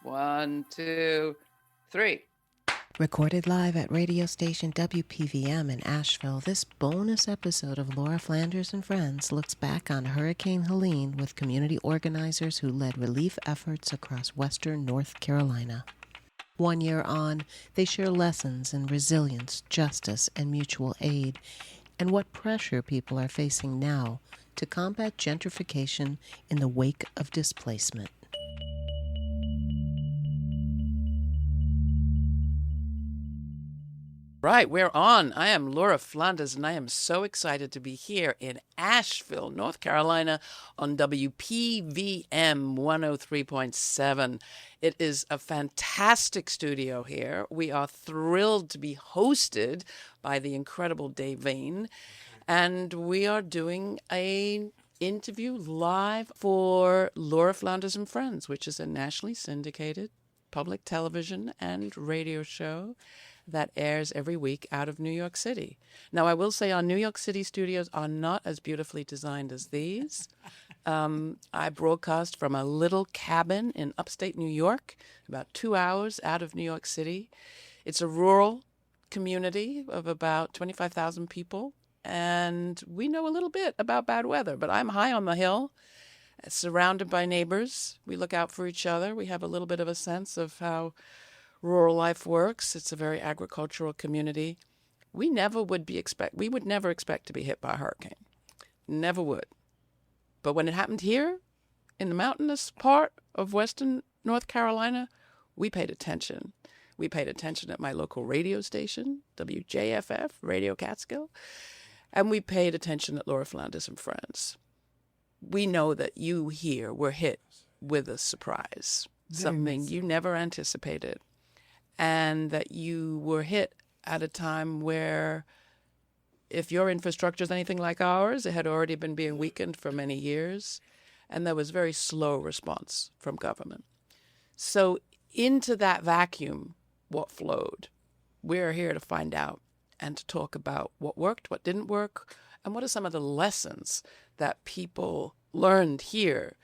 One, two, three. Recorded live at radio station WPVM in Asheville, this bonus episode of Laura Flanders and Friends looks back on Hurricane Helene with community organizers who led relief efforts across western North Carolina. 1 year on, they share lessons in resilience, justice, and mutual aid, and what pressure people are facing now to combat gentrification in the wake of displacement. Right, we're on. I am Laura Flanders, and I am so excited to be here in Asheville, North Carolina, on WPVM 103.7. It is a fantastic studio here. We are thrilled to be hosted by the incredible Dave Vane, and we are doing an interview live for Laura Flanders and Friends, which is a nationally syndicated public television and radio show that airs every week out of New York City. Now, I will say our New York City studios are not as beautifully designed as these. I broadcast from a little cabin in upstate New York, about 2 hours out of New York City. It's a rural community of about 25,000 people, and we know a little bit about bad weather, but I'm high on the hill, surrounded by neighbors. We look out for each other. We have a little bit of a sense of how rural life works. It's a very agricultural community. We would never expect to be hit by a hurricane. Never would. But when it happened here, in the mountainous part of western North Carolina, we paid attention. We paid attention at my local radio station, WJFF, Radio Catskill, and we paid attention at Laura Flanders and Friends. We know that you here were hit with a surprise, something you never anticipated, and that you were hit at a time where, if your infrastructure is anything like ours, it had already been being weakened for many years, and there was very slow response from government. So into that vacuum, what flowed? We're here to find out and to talk about what worked, what didn't work, and what are some of the lessons that people learned here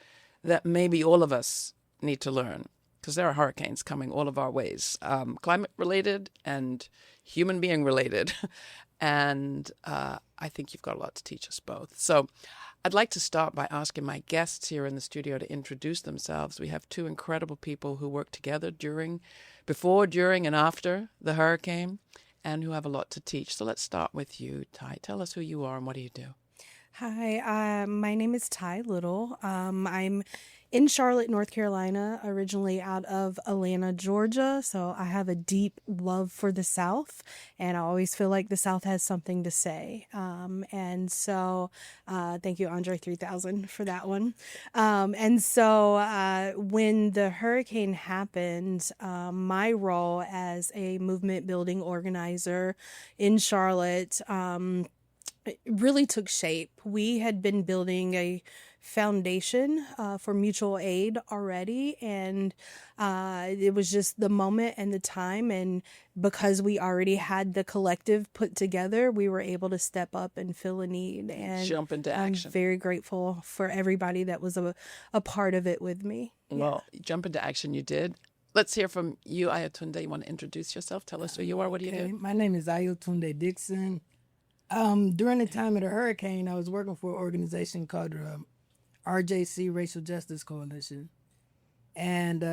that maybe all of us need to learn, because there are hurricanes coming all of our ways, climate-related and human being related. And I think you've got a lot to teach us both. So I'd like to start by asking my guests here in the studio to introduce themselves. We have two incredible people who worked together before, during, and after the hurricane, and who have a lot to teach. So let's start with you, Ty. Tell us who you are and what do you do? Hi, my name is Ty Little. I'm in Charlotte, North Carolina, originally out of Atlanta, Georgia. So I have a deep love for the South, and I always feel like the South has something to say. And so thank you, Andre 3000, for that one. And so when the hurricane happened, my role as a movement building organizer in Charlotte it really took shape. We had been building a foundation for mutual aid already, and it was just the moment and the time, and because we already had the collective put together, we were able to step up and fill a need and jump into action. I'm very grateful for everybody that was a part of it with me. Well, jump into action you did. Let's hear from you, Ayotunde. You want to introduce yourself? Tell us who you are. What do you do? My name is Ayotunde Dixson. During the time of the hurricane, I was working for an organization called RJC, Racial Justice Coalition. And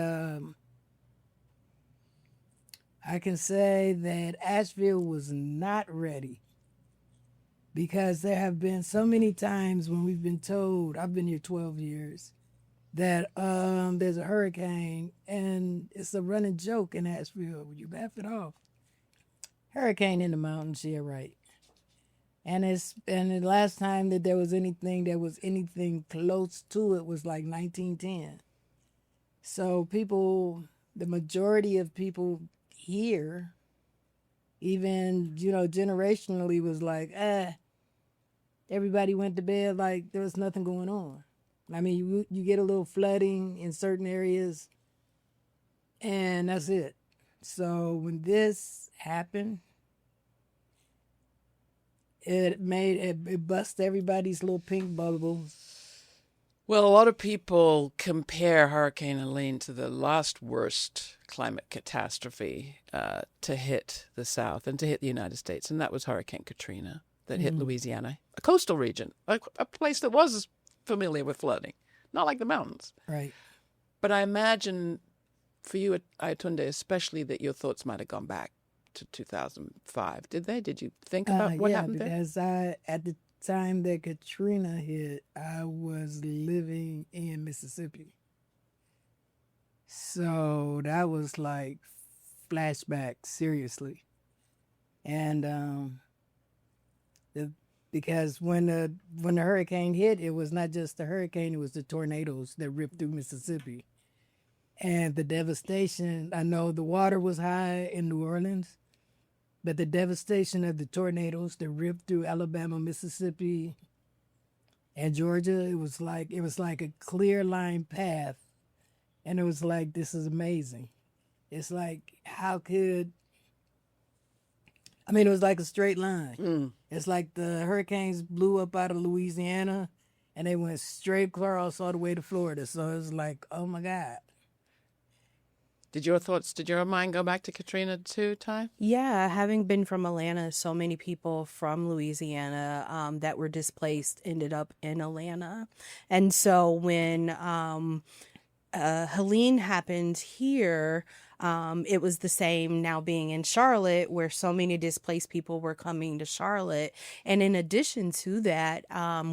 I can say that Asheville was not ready, because there have been so many times when we've been told, I've been here 12 years, that there's a hurricane, and it's a running joke in Asheville. You laugh it off. Hurricane in the mountains, yeah, right. And the last time that there was anything close to it was like 1910. So the majority of people here, even, generationally, was like, everybody went to bed like there was nothing going on. I mean, you get a little flooding in certain areas, and that's it. So when this happened, it bust everybody's little pink bubbles, Well, a lot of people compare Hurricane Helene to the last worst climate catastrophe to hit the South and to hit the United States, and that was Hurricane Katrina that hit Louisiana, a coastal region, a place that was familiar with flooding, not like the mountains. Right. But I imagine for you, Ayotunde, especially that your thoughts might have gone back to 2005. Did they? Did you think about what happened there? Because at the time that Katrina hit, I was living in Mississippi. So that was like flashback, seriously. And because when the hurricane hit, it was not just the hurricane, it was the tornadoes that ripped through Mississippi. And the devastation, I know the water was high in New Orleans, but the devastation of the tornadoes that ripped through Alabama, Mississippi, and Georgia, it was like a clear line path. And it was like, this is amazing. It's like, it was like a straight line. It's like the hurricanes blew up out of Louisiana and they went straight across all the way to Florida. So it was like, oh my God. Did your mind go back to Katrina too, Ty? Yeah, having been from Atlanta, so many people from Louisiana that were displaced ended up in Atlanta. And so when Helene happened here, it was the same now being in Charlotte, where so many displaced people were coming to Charlotte. And in addition to that,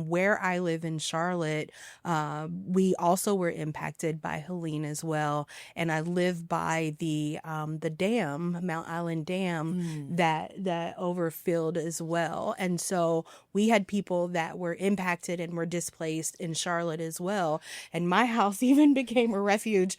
where I live in Charlotte, we also were impacted by Helene as well. And I live by the dam, Mount Island Dam, that overfilled as well. And so we had people that were impacted and were displaced in Charlotte as well. And my house even became a refuge,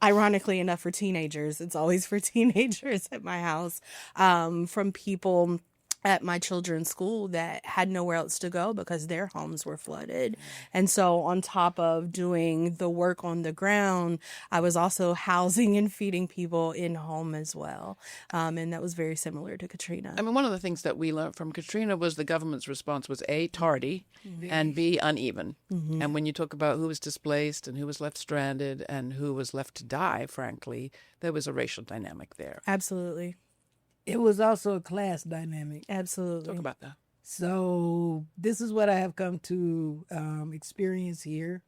ironically enough, for teenagers. It's always for teenagers at my house, from people at my children's school that had nowhere else to go because their homes were flooded. And so on top of doing the work on the ground, I was also housing and feeding people in home as well. And that was very similar to Katrina. I mean, one of the things that we learned from Katrina was the government's response was A, tardy, and B, uneven. And when you talk about who was displaced and who was left stranded and who was left to die, frankly, there was a racial dynamic there. Absolutely. It was also a class dynamic. Absolutely. Talk about that. So this is what I have come to experience here.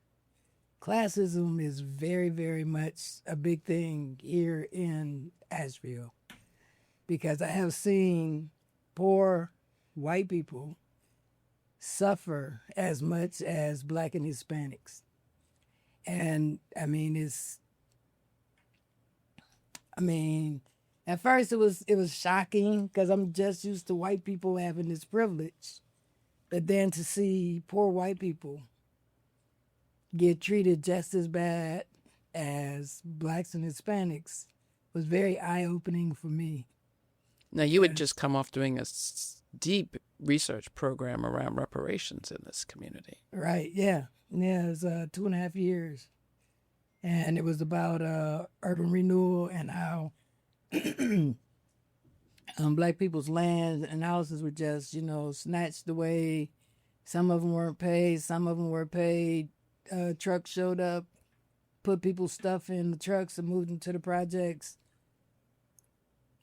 Classism is very, very much a big thing here in Asheville, because I have seen poor white people suffer as much as Black and Hispanics. And at first it was shocking because I'm just used to white people having this privilege. But then to see poor white people get treated just as bad as Blacks and Hispanics was very eye-opening for me. Now, you had just come off doing a deep research program around reparations in this community. Right, yeah. Yeah, it was 2.5 years. And it was about urban renewal and how Black people's lands and houses were just, snatched away. Some of them weren't paid. Some of them were paid. Trucks showed up, put people's stuff in the trucks and moved them to the projects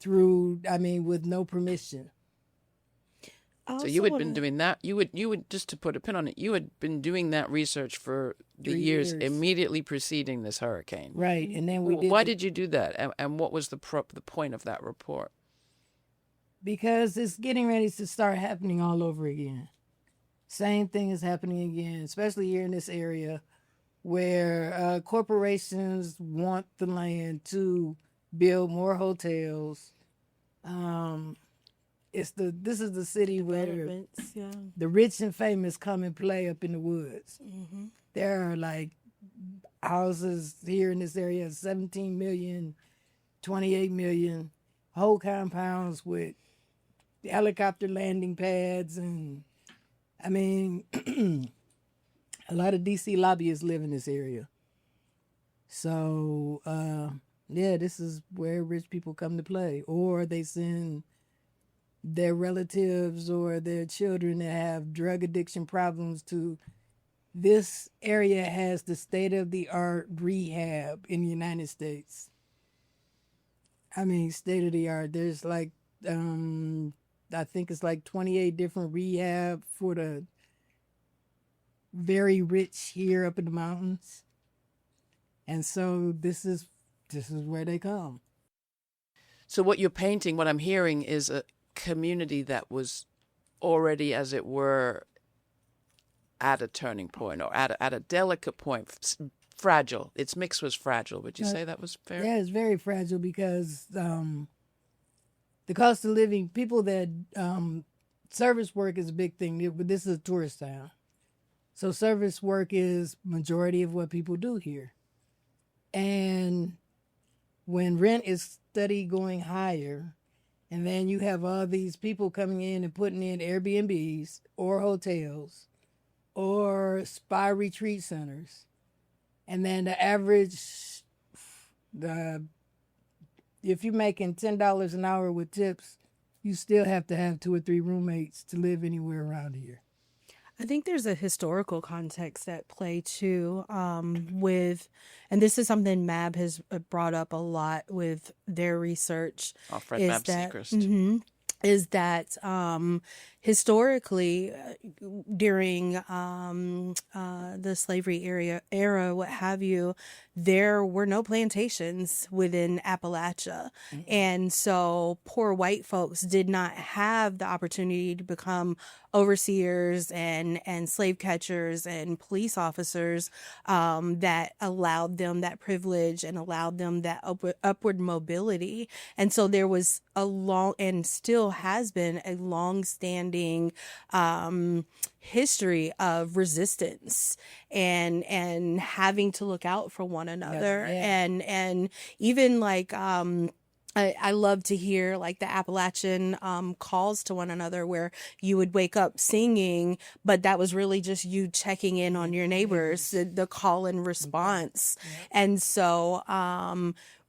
with no permission. So you had been doing that. You would just to put a pin on it. You had been doing that research for the 3 years years immediately preceding this hurricane. Right, and then Why did you do that, and what was the point of that report? Because it's getting ready to start happening all over again. Same thing is happening again, especially here in this area, where corporations want the land to build more hotels. This is the city where the rich and famous come and play up in the woods. Mm-hmm. There are like houses here in this area, 17 million, 28 million, whole compounds with helicopter landing pads. And a lot of DC lobbyists live in this area. So, this is where rich people come to play, or they send their relatives or their children that have drug addiction problems to this area has the state-of-the-art rehab in the United States. I mean, state-of-the-art. There's like, I think it's like 28 different rehab for the very rich here up in the mountains. And so this is where they come. So what you're painting, what I'm hearing, is a community that was already, as it were, at a turning point or at a delicate point, fragile. Its mix was fragile. Would you say that was fair? Yeah, it's very fragile because the cost of living, people that service work is a big thing, but this is a tourist town. So service work is majority of what people do here. And when rent is steady going higher, and then you have all these people coming in and putting in Airbnbs or hotels or spa retreat centers, and then the average, if you're making $10 an hour with tips, you still have to have 2 or 3 roommates to live anywhere around here. I think there's a historical context at play too, with, and this is something MAB has brought up a lot with their research. Our friend Mab Seacrest. Is that historically during the slavery era, what have you, there were no plantations within Appalachia. Mm-hmm. And so poor white folks did not have the opportunity to become overseers and slave catchers and police officers that allowed them that privilege and allowed them that upward mobility. And so there was a long, and still has been, a long-standing history of resistance and having to look out for one another. Yes, yeah. And even like I love to hear like the Appalachian calls to one another where you would wake up singing, but that was really just you checking in on your neighbors, the call and response. And so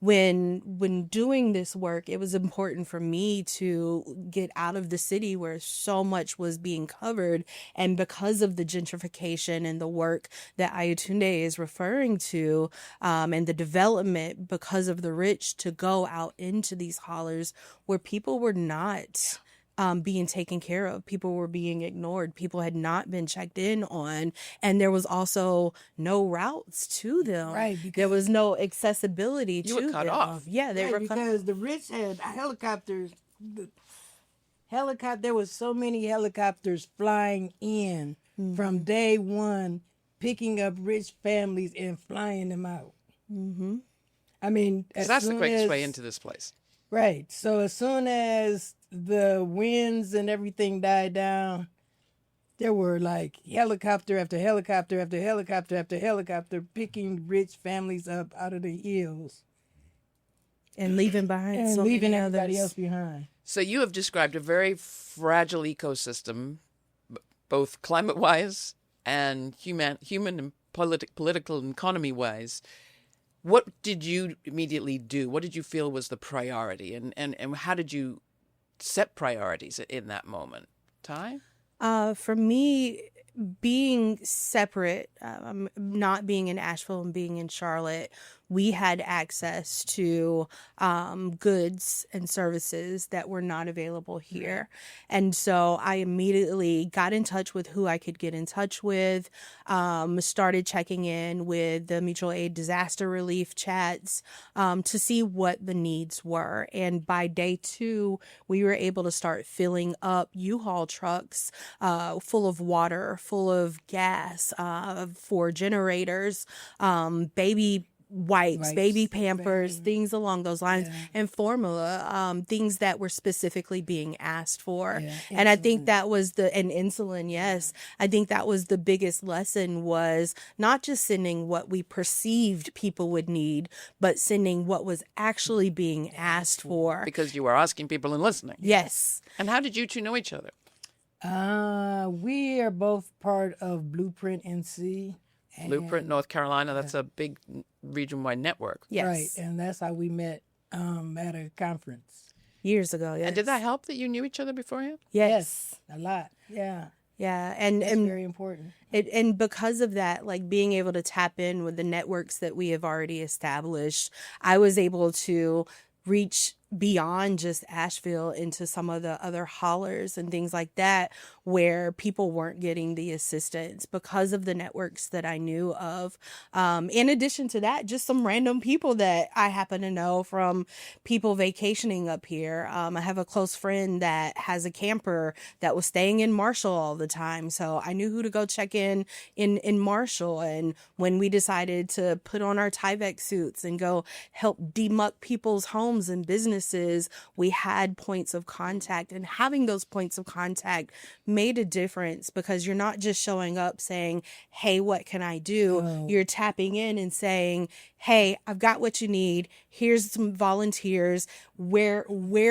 when doing this work, it was important for me to get out of the city where so much was being covered. And because of the gentrification and the work that Ayotunde is referring to, and the development because of the rich, to go out into these hollers where people were not being taken care of. People were being ignored. People had not been checked in on. And there was also no routes to them. Right. There was no accessibility to them. You were cut off. Yeah, they were cut off. Because the rich had helicopters. There was so many helicopters flying in from day one, picking up rich families and flying them out. Mm-hmm. I mean, that's the quickest way into this place. Right. So as soon as the winds and everything died down, there were like helicopter after helicopter after helicopter after helicopter picking rich families up out of the hills. And leaving behind and so leaving many everybody others. else behind. So you have described a very fragile ecosystem, both climate-wise and human and political and economy-wise. What did you immediately do? What did you feel was the priority? And how did you set priorities in that moment? Ty? For me, being separate, not being in Asheville and being in Charlotte, we had access to goods and services that were not available here. And so I immediately got in touch with who I could get in touch with, started checking in with the mutual aid disaster relief chats to see what the needs were. And by day 2, we were able to start filling up U-Haul trucks full of water, full of gas, for generators, baby wipes, baby Pampers, things along those lines, and formula, things that were specifically being asked for. And I think that was and insulin, yes. I think that was the biggest lesson, was not just sending what we perceived people would need, but sending what was actually being asked for. Because you were asking people and listening. Yes. And how did you two know each other? We are both part of Blueprint NC. Blueprint, North Carolina, that's a big region-wide network. Yes. Right, and that's how we met at a conference. Years ago, yes. And did that help that you knew each other beforehand? Yes. A lot, yeah. Yeah, That's and very important. and because of that, like being able to tap in with the networks that we have already established, I was able to reach beyond just Asheville into some of the other hollers and things like that where people weren't getting the assistance because of the networks that I knew of. In addition to that, just some random people that I happen to know from people vacationing up here. I have a close friend that has a camper that was staying in Marshall all the time. So I knew who to go check in Marshall. And when we decided to put on our Tyvek suits and go help demuck people's homes and businesses, we had points of contact, and having those points of contact made a difference because you're not just showing up saying, hey, what can I do? Oh. You're tapping in and saying, hey, I've got what you need. Here's some volunteers. Where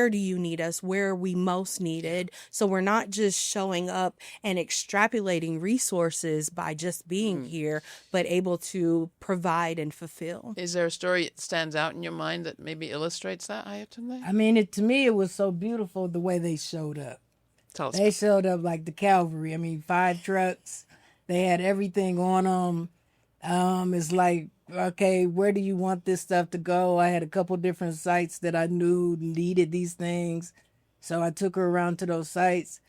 do you need us? Where are we most needed? So we're not just showing up and extrapolating resources by just being here, but able to provide and fulfill. Is there a story that stands out in your mind that maybe illustrates that, Ayotunde? I mean, to me, it was so beautiful the way they showed up. Tell us. They showed up like the cavalry. I mean, 5 trucks. They had everything on them. It's like, okay, where do you want this stuff to go? I had a couple different sites that I knew needed these things. So I took her around to those sites.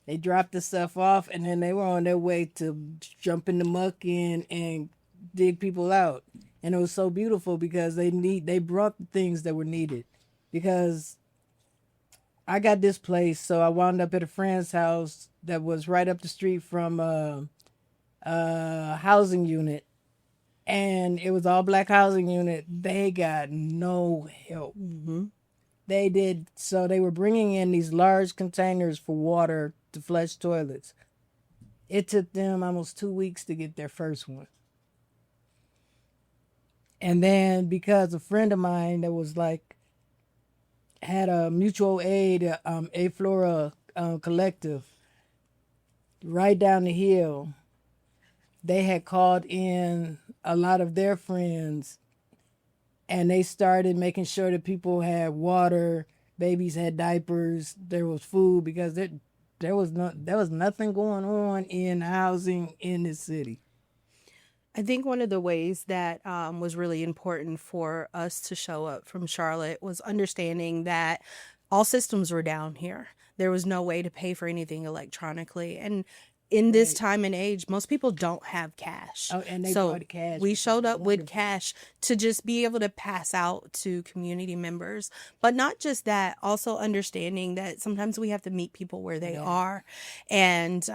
They dropped the stuff off, and then they were on their way to jump in the muck and dig people out. And it was so beautiful because they brought the things that were needed. Because I got displaced, so I wound up at a friend's house that was right up the street from a housing unit. And it was all black housing unit. They got no help. Mm-hmm. They did. So they were bringing in these large containers for water to flush toilets. It took them almost 2 weeks to get their first one. And then because a friend of mine that was like, had a mutual aid, A Flora collective right down the hill, they had called in a lot of their friends, and they started making sure that people had water, babies had diapers, there was food, because there was nothing going on in housing in this city. I think one of the ways that was really important for us to show up from Charlotte was understanding that all systems were down here. There was no way to pay for anything electronically. And in this time and age, most people don't have cash. Oh, and they so brought cash. we showed up with Wonderful. cash to just be able to pass out to community members. But not just that, also understanding that sometimes we have to meet people where they are. And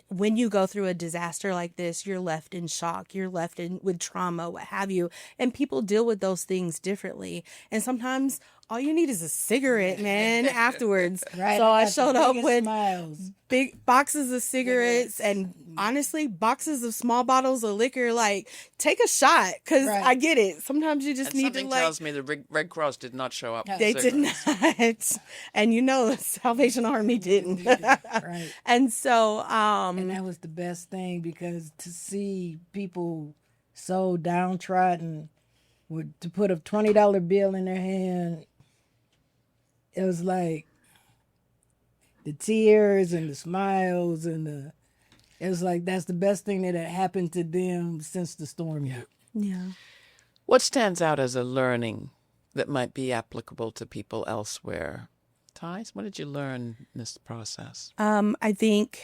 when you go through a disaster like this, you're left in shock. You're left with trauma, what have you. And people deal with those things differently. And sometimes all you need is a cigarette, man, afterwards. Right. So I got the showed up biggest with smiles. big boxes of cigarettes and honestly boxes of small bottles of liquor. Like, take a shot, because Right. I get it. Sometimes you just And need something to, like, tells me the Red Cross did not show up. they did not. And the Salvation Army didn't. Right. And so And that was the best thing, because to see people so downtrodden, to put a $20 bill in their hand, it was like the tears and the smiles and it was like that's the best thing that had happened to them since the storm hit. yeah. What stands out as a learning that might be applicable to people elsewhere? Thais, what did you learn in this process? I think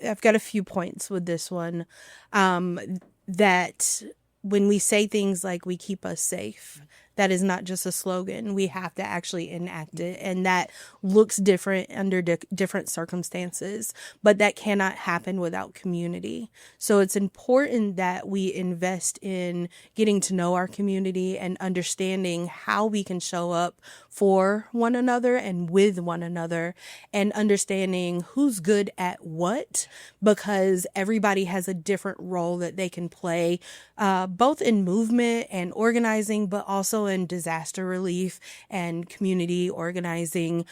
I've got a few points with this one. That when we say things like "we keep us safe," that is not just a slogan. We have to actually enact it. And that looks different under different circumstances, but that cannot happen without community. So it's important that we invest in getting to know our community and understanding how we can show up for one another and with one another, and understanding who's good at what, because everybody has a different role that they can play, both in movement and organizing, but also in disaster relief and community organizing,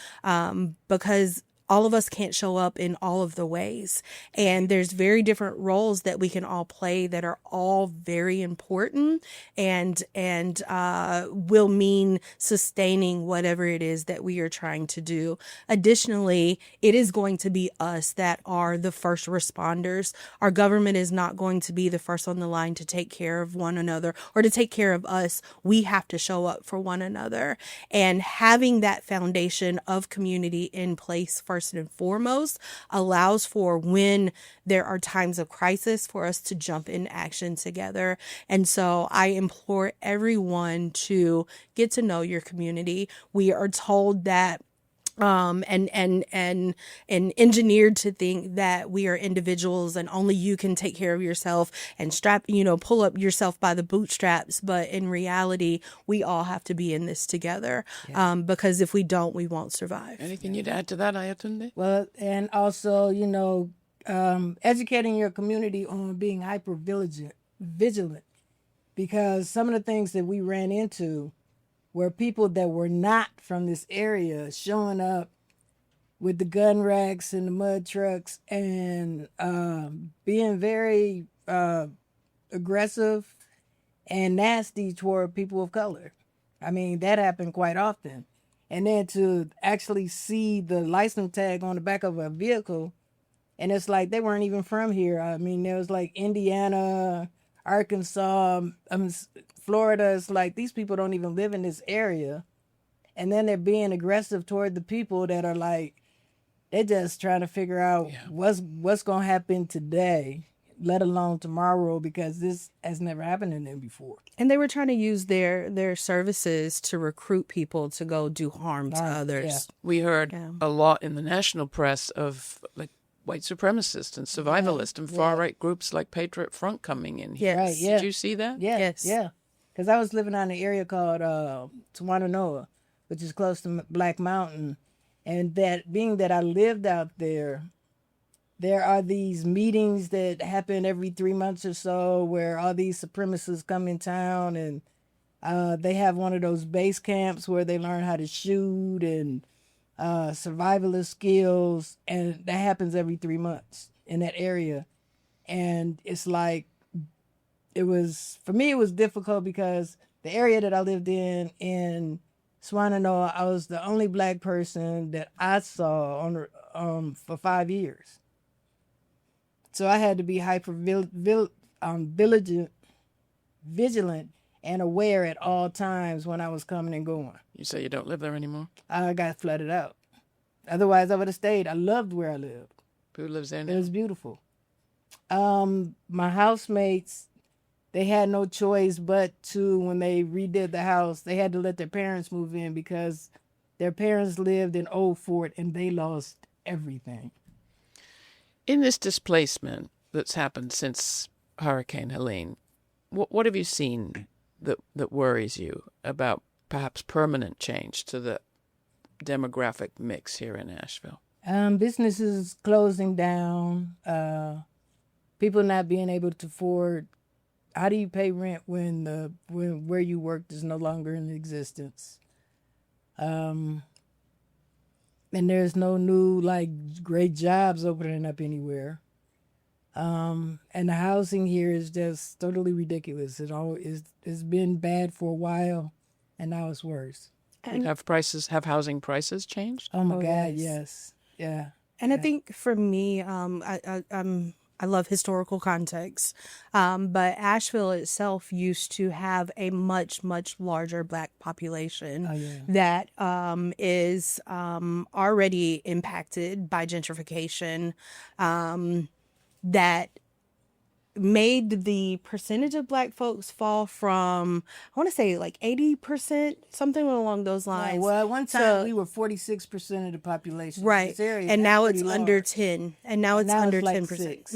because all of us can't show up in all of the ways. And there's very different roles that we can all play that are all very important and will mean sustaining whatever it is that we are trying to do. Additionally, it is going to be us that are the first responders. Our government is not going to be the first on the line to take care of one another or to take care of us. We have to show up for one another. And having that foundation of community in place first and foremost allows for when there are times of crisis for us to jump in action together. And so I implore everyone to get to know your community. We are told that and engineered to think that we are individuals and only you can take care of yourself and pull up yourself by the bootstraps. But in reality, we all have to be in this together, because if we don't, we won't survive. Anything you'd add to that, Ayotunde? Well, and also, educating your community on being hyper vigilant, because some of the things that we ran into were people that were not from this area showing up with the gun racks and the mud trucks and being very aggressive and nasty toward people of color. I mean, that happened quite often. And then to actually see the license tag on the back of a vehicle, and it's like they weren't even from here. I mean, there was like Indiana, Arkansas, Florida. It's like these people don't even live in this area. And then they're being aggressive toward the people that are like, they're just trying to figure out what's going to happen today, let alone tomorrow, because this has never happened to them before. And they were trying to use their services to recruit people to go do harm to others. Yeah. We heard a lot in the national press of like white supremacists and survivalists and far-right groups like Patriot Front coming in here. Yes. Right, yeah. Did you see that? Yes. Yeah. Because I was living on an area called Tawananoa, which is close to Black Mountain. And that being that I lived out there are these meetings that happen every 3 months or so where all these supremacists come in town, and they have one of those base camps where they learn how to shoot and survivalist skills. And that happens every 3 months in that area. And it's like, for me, it was difficult because the area that I lived in Swannanoa, I was the only Black person that I saw for 5 years. So I had to be hyper vigilant and aware at all times when I was coming and going. You say you don't live there anymore? I got flooded out. Otherwise, I would have stayed. I loved where I lived. Who lives there now? It was beautiful. My housemates, they had no choice but to, when they redid the house, they had to let their parents move in because their parents lived in Old Fort and they lost everything. In this displacement that's happened since Hurricane Helene, what have you seen that worries you about perhaps permanent change to the demographic mix here in Asheville? Businesses closing down, people not being able to afford. How do you pay rent when where you worked is no longer in existence? And there's no new great jobs opening up anywhere. And the housing here is just totally ridiculous. It's been bad for a while, and now it's worse. And Have housing prices changed? Oh my God, yes. Yeah. And I think for me, I love historical context, but Asheville itself used to have a much, much larger Black population that is already impacted by gentrification, that made the percentage of Black folks fall from, I want to say 80%, something along those lines. Yeah, well, at one time we were 46% of the population. Right. This area, and now it's large. under 10. And now it's under 10%. 6.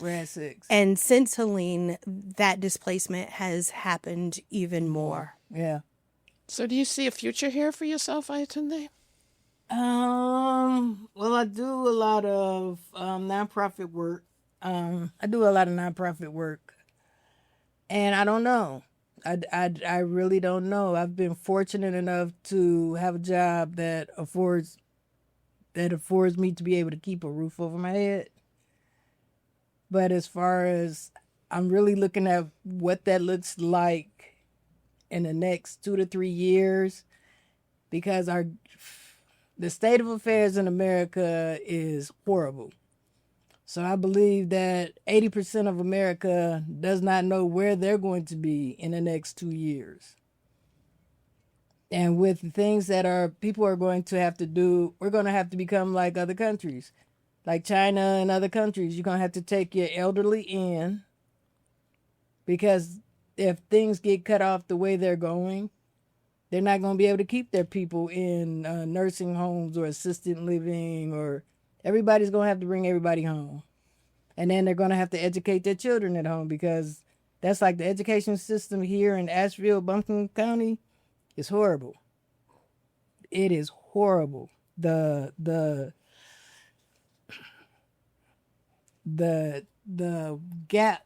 We're at 6. And since Helene, that displacement has happened even more. Yeah. So do you see a future here for yourself, Ayotunde? Well, I do a lot of nonprofit work. And I don't know. I really don't know. I've been fortunate enough to have a job that affords that affords me to be able to keep a roof over my head. But as far as I'm really looking at what that looks like in the next 2 to 3 years, because the state of affairs in America is horrible. So I believe that 80% of America does not know where they're going to be in the next 2 years. And with the things that people are going to have to do, we're going to have to become like other countries, like China and other countries. You're going to have to take your elderly in, because if things get cut off the way they're going, they're not going to be able to keep their people in nursing homes or assisted living, or everybody's going to have to bring everybody home. And then they're going to have to educate their children at home, because that's like the education system here in Asheville, Buncombe County is horrible. It is horrible. The gap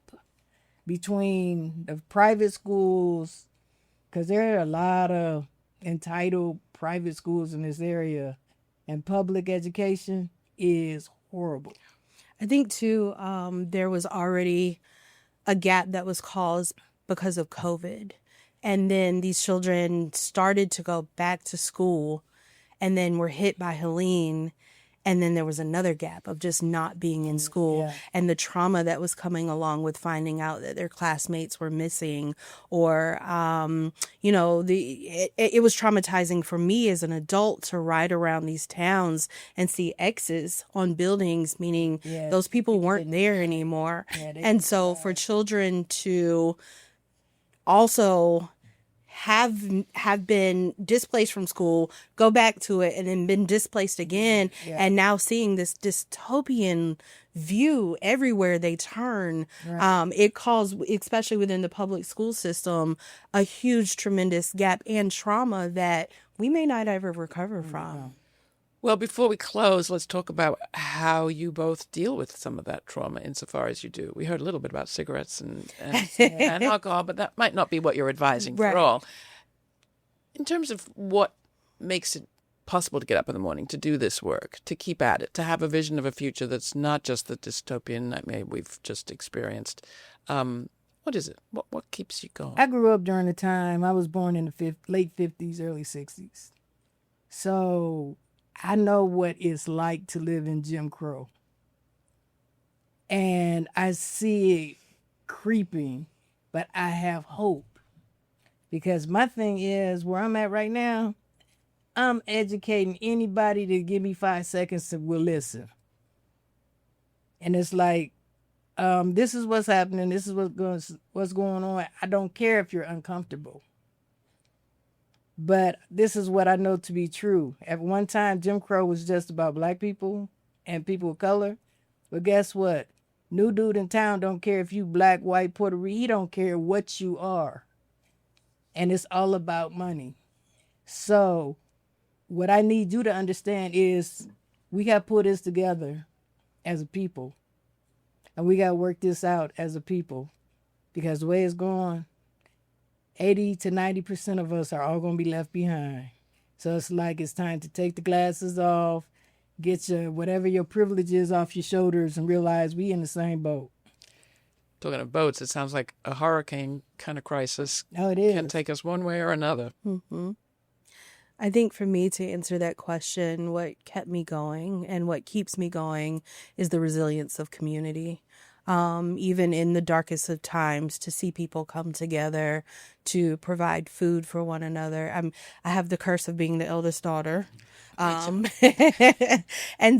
between the private schools, because there are a lot of entitled private schools in this area, and public education is horrible. I think, too, there was already a gap that was caused because of COVID. And then these children started to go back to school and then were hit by Helene. And then there was another gap of just not being in school, and the trauma that was coming along with finding out that their classmates were missing, or, it was traumatizing for me as an adult to ride around these towns and see X's on buildings, meaning those people weren't there anymore. And so for children to also have been displaced from school, go back to it, and then been displaced again, and now seeing this dystopian view everywhere they turn, it caused, especially within the public school system, a huge, tremendous gap and trauma that we may not ever recover from. Well, before we close, let's talk about how you both deal with some of that trauma insofar as you do. We heard a little bit about cigarettes and alcohol, but that might not be what you're advising for all. In terms of what makes it possible to get up in the morning, to do this work, to keep at it, to have a vision of a future that's not just the dystopian nightmare we've just experienced, what is it? What keeps you going? I grew up during the time, I was born in the late 50s, early 60s. So I know what it's like to live in Jim Crow. And I see it creeping, but I have hope. Because my thing is, where I'm at right now, I'm educating anybody to give me 5 seconds to will listen. And it's like, this is what's happening. This is what's going on. I don't care if you're uncomfortable. But this is what I know to be true. At one time, Jim Crow was just about black people and people of color. But guess what? New dude in town don't care if you black, white, Puerto Rican. He don't care what you are. And it's all about money. So what I need you to understand is we got to pull this together as a people. And we got to work this out as a people. Because the way it's going, 80 to 90% of us are all going to be left behind. So it's like it's time to take the glasses off, get your whatever your privilege is off your shoulders, and realize we in the same boat. Talking of boats, it sounds like a hurricane kind of crisis. Oh, it is. Can take us one way or another. Mm-hmm. I think for me to answer that question, what kept me going and what keeps me going is the resilience of community. Even in the darkest of times, to see people come together to provide food for one another. I have the curse of being the eldest daughter. And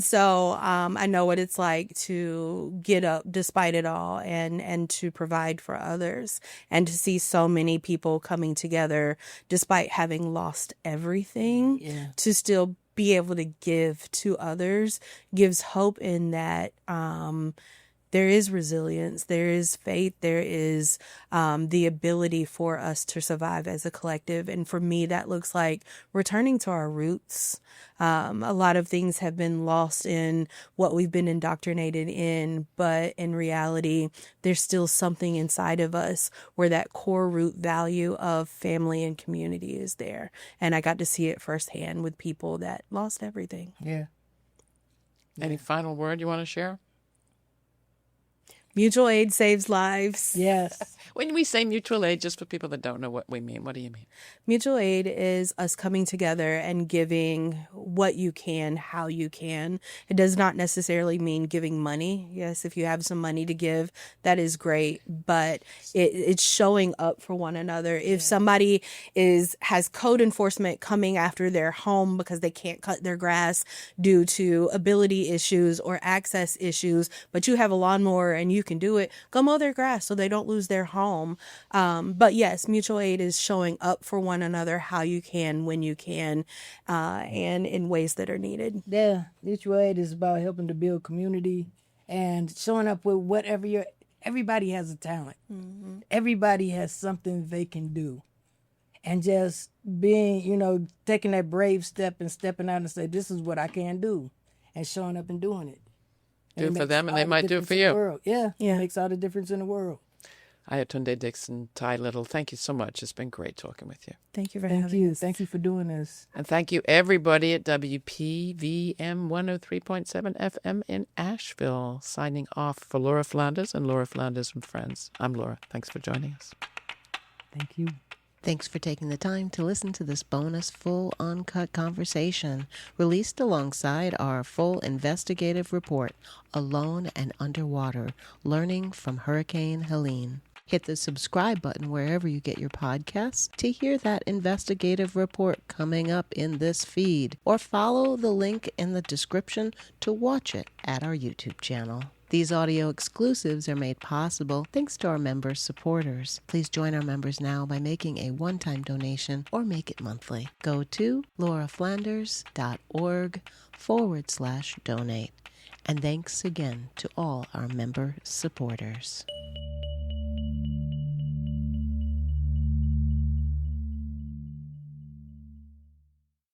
so I know what it's like to get up despite it all and to provide for others, and to see so many people coming together despite having lost everything to still be able to give to others gives hope in that there is resilience, there is faith, there is the ability for us to survive as a collective. And for me, that looks like returning to our roots. A lot of things have been lost in what we've been indoctrinated in, but in reality, there's still something inside of us where that core root value of family and community is there. And I got to see it firsthand with people that lost everything. Yeah. Any final word you want to share? Mutual aid saves lives. Yes. When we say mutual aid, just for people that don't know what we mean, what do you mean? Mutual aid is us coming together and giving what you can, how you can. It does not necessarily mean giving money. Yes, if you have some money to give, that is great, but it's showing up for one another. If somebody has code enforcement coming after their home because they can't cut their grass due to ability issues or access issues, but you have a lawnmower and you can do it, go mow their grass so they don't lose their home. But yes, mutual aid is showing up for one another, how you can, when you can, and in ways that are needed. Yeah, mutual aid is about helping to build community and showing up with whatever everybody has a talent. Mm-hmm. Everybody has something they can do. And just being, taking that brave step and stepping out and say, this is what I can do, and showing up and doing it. Do it for them, and they might do it for you. Yeah, it makes all the difference in the world. Ayotunde, Dixson, Ty Little, thank you so much. It's been great talking with you. Thank you for having us. Thank you for doing this. And thank you, everybody, at WPVM 103.7 FM in Asheville. Signing off for Laura Flanders and Laura Flanders and Friends. I'm Laura. Thanks for joining us. Thank you. Thanks for taking the time to listen to this bonus full uncut conversation released alongside our full investigative report, Alone and Underwater, Learning from Hurricane Helene. Hit the subscribe button wherever you get your podcasts to hear that investigative report coming up in this feed, or follow the link in the description to watch it at our YouTube channel. These audio exclusives are made possible thanks to our members' supporters. Please join our members now by making a one-time donation or make it monthly. Go to lauraflanders.org/donate. And thanks again to all our member supporters.